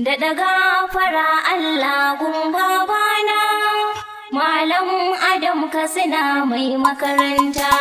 daɗa gafara Allah gun babana Malam Adam Katsina mai makaranta.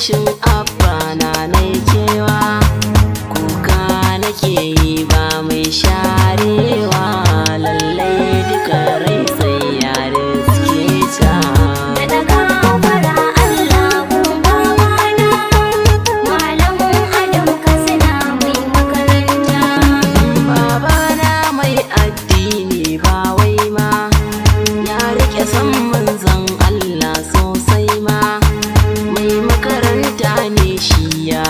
Rashin abba na kewa, kuka nake yi ba mai sharewa, lallai duka rai sai ya riske ta. Daɗa gafara Allah gun babana Malam Adam Katsina mai makaranta. Babana mai addini ba wai ma, ya rike san manzon Allah sosai ma, mai makaranta ne shi ya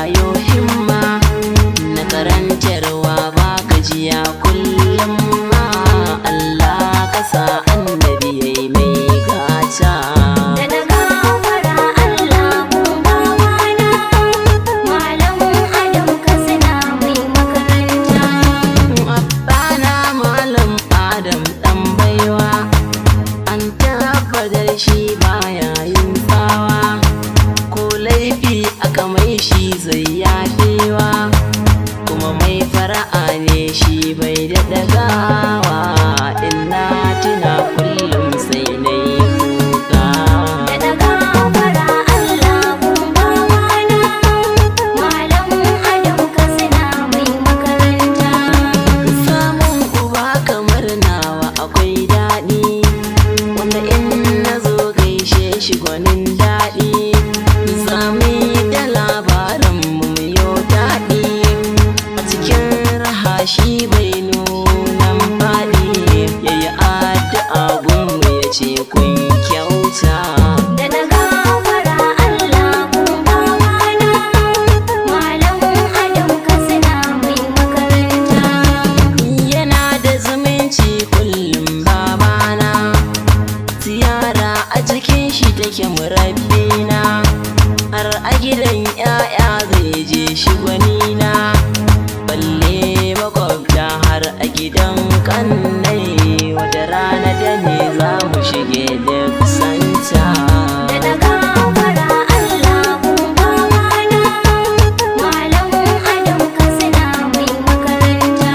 rabbina, har a gidan 'ya'ya zai je shi gwanina, balle makwabta har a gidan kannai, wata rana da ne za mu shige da kusanta. Da daga fara Allah gun babana, Malam Adam Katsina mai makaranta.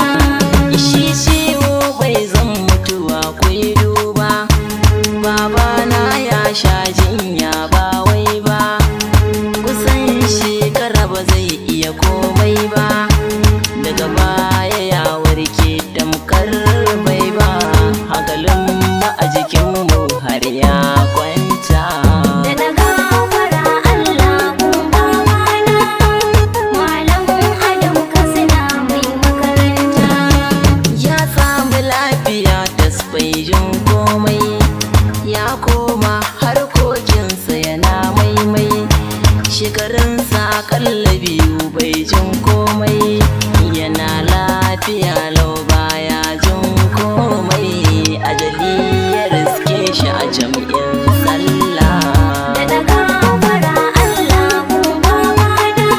Shi ciwo bai zan mutuwa kwai duba, babana ya sha jinya ba wai ba, kusan shekara ba zai iya komai ba, daga baya ya warke tamkar bai ba, hankalin mu a jikinmu har ya kwanta. Da daga fara Allah gun babana, Malam Adam Katsina mai makaranta. Ya samu lafiya tasbai jin komai, ya koma harkokinsa yana maimai, shekarunsa akalla biyu bai jin komai, yana lafiya lau baya jin komai, ajali ya riske shi a jam'in sallah. Da daga fara Allah gun babana,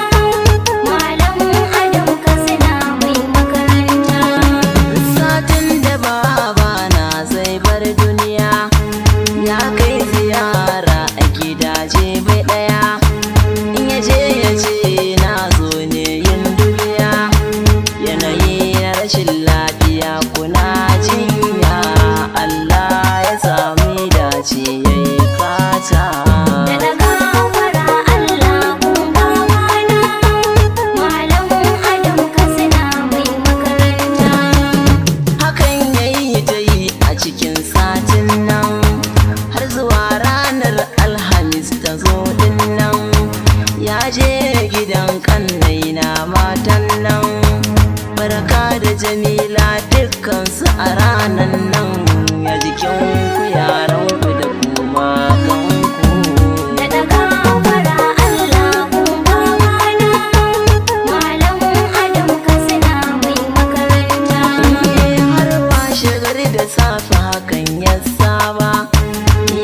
Malam Adam Katsina mai makaranta. Satin da babana zai bar duniya, ya kai ziyara a gidaje bai ɗaya, in ya je ya ce na zo ne yin dubiya, yanayi na rashin lafiya kuna jinya, Allah ya sami dace ya yi fata. Da daga fara Allah gun babana, Malam Adam Katsina mai makaranta. Hakan ya yi ta yi a cikin satin nan, har zuwa ranar Alhamis ta zo din nan, ya je gidan kannai na matan nan, Barka da Jamila dukkansu a ranan nan, ya jikinku yaranku da kuma kanku. Da daga fara Allah gun babana, Malam Adam Katsina mai makaranta. Har washe gari da safe hakan ya saba,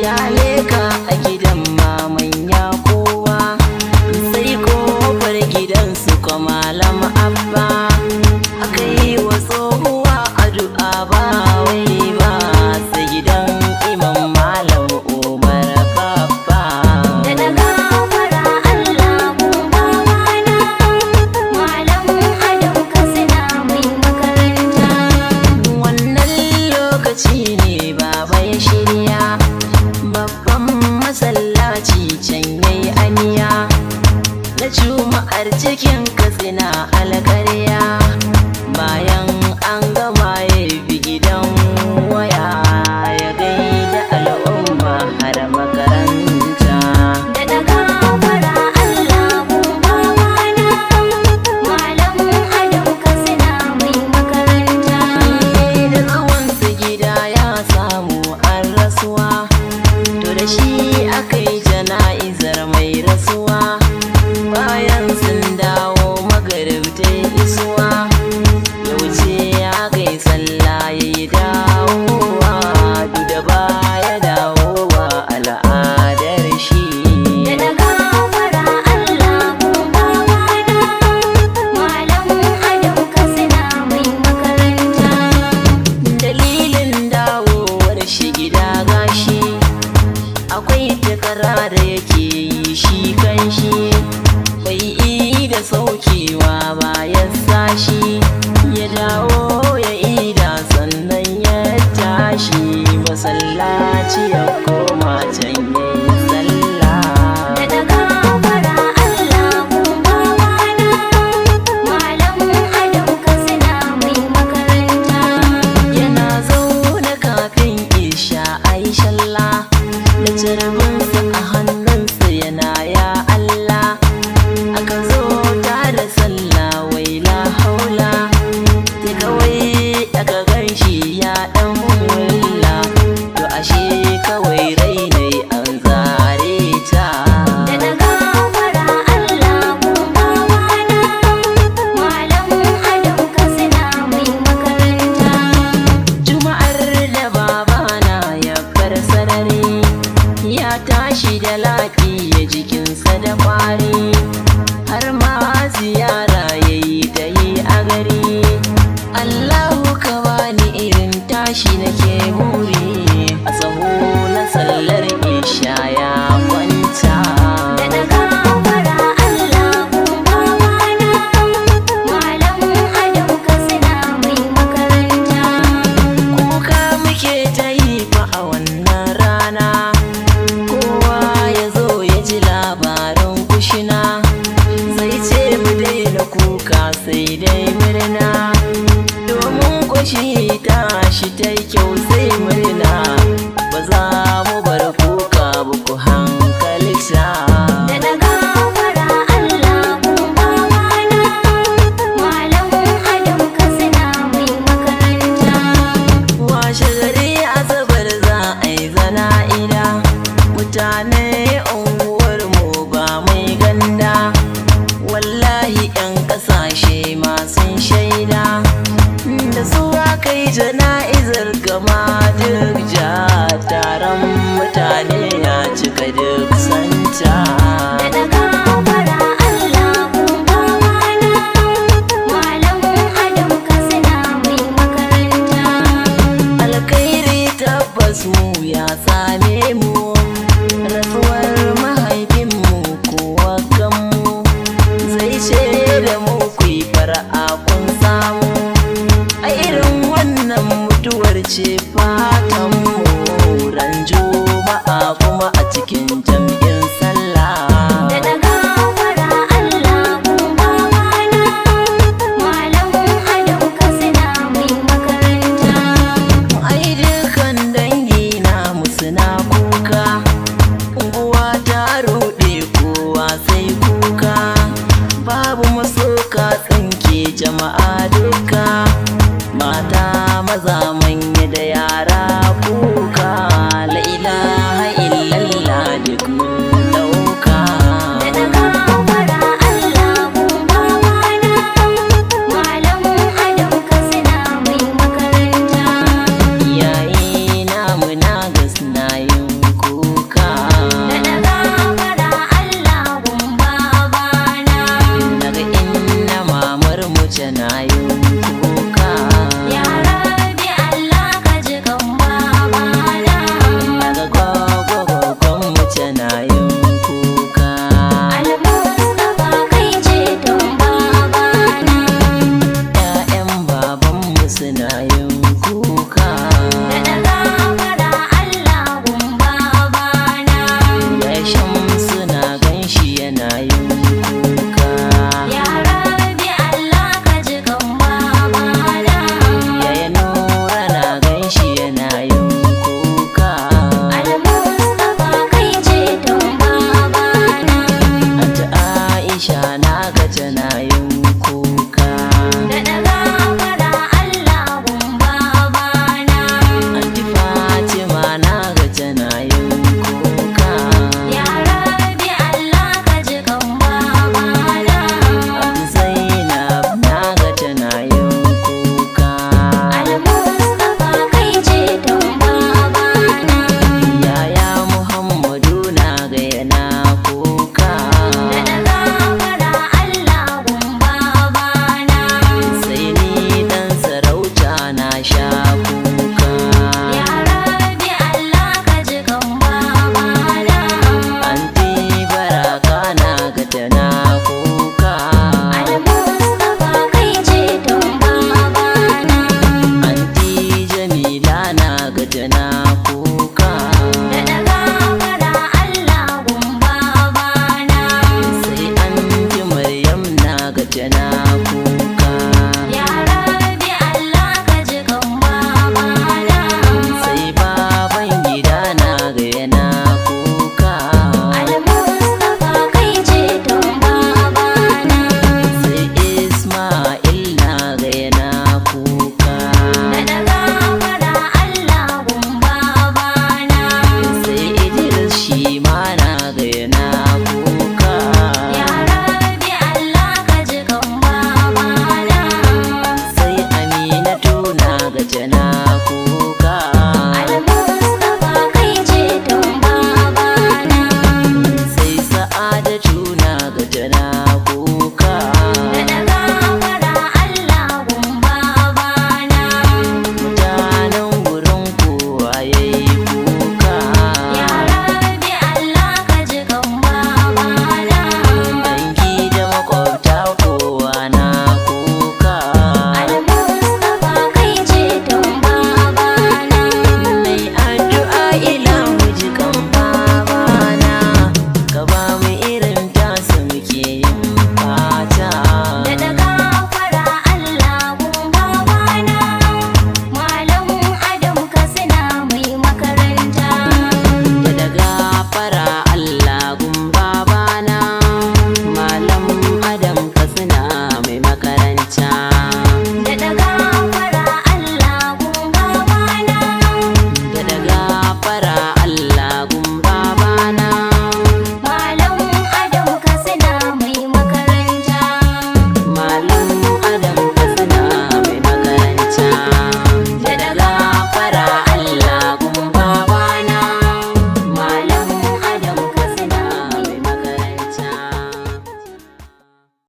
ya leka a gidan maman ya kowa, sai kofar gidansu kwa Malam Abba, aka yi wa tsohuwa addu'a ba wai ba, sai gidan Imam Malam Umar Babba. Da daga fara Allah gun babana, Malam Adam Katsina mai makaranta. Wannan lokaci ne baba ya shirya, babban masallaci can yayi aniya, na juma'ar cikin Katsina alƙarya, bayan an gama ya bi gidan waya, ya gaida al'umma har makaranta. Da daga fara Allah gun babana, Malam Adam Katsina mai makaranta. Da zuwansa gida ya samu an rasuwa, to da shi aka yi jana'izar mai rasuwa, bayan sun dawo magarib ta isuwa, ya wuce ya kai sallah ya yi dawowa, duk da baya dawowa al'adar shi. Da daga fara Allah gun babana, Malam Adam Katsina mai makaranta. Dalilin dawowar shi gida gashi, akwai takara da yake yi shi kan shi, bai yi da saukewa ba ya sashi, ya dawo ya ida sannan ya tashi, masallaci ya koma can ya yi sallah. Da daga fara Allah gun babana, Malam Adam Katsina mai makaranta. Yana zaune kafin isha aishalla, da jarbinsa a hannunsa yana ya Allah, lafiya jikinsa da kwari har ma ziyara